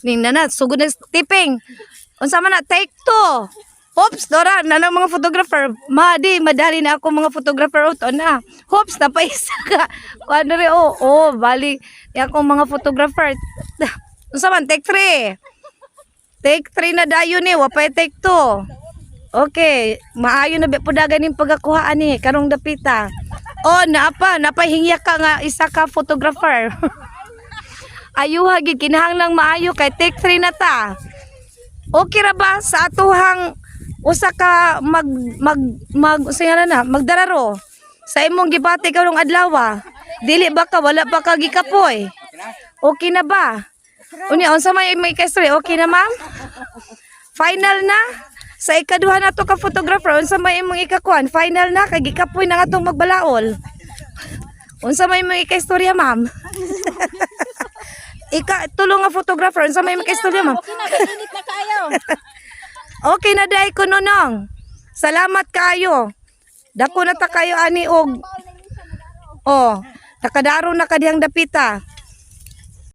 Ning nana sugod na tiping. Unsa man na take two. Hops, Dora, nanang mga photographer. Madali na ako mga photographer uto na. Hops, napaisa ka. Kuano rin, bali. Akong mga photographer. Unsa man, take 3. Take 3 na dayo ni, wapay take 2. Okay, maayo na pudagan ning pagakuhaan ni karong dapita. Napahingya ka nga isa ka photographer. Ayuha gid kinahanglang maayo kay take 3 na ta. Okay ra ba sa atuhang usa ka magdararo sa imong gibati karong adlaw? Dili ba ka wala pa ka gikapoy? Okay na ba? Unya unsa may ka-story? Okay na ma'am? Final na? Sa ikaduha na to ka photographer, unsa may imong ikakuan? Final na kay gikapoy na nga tong magbalaol. Unsa may imong ka-istorya ma'am? Tulong nga photographer, unsa may imong ka-istorya ma'am? Okay na, init na kayo. Okay na day ko nonong. Salamat kayo. Dako na ta kayo ani og. Nakadaro na kadiyang dapita.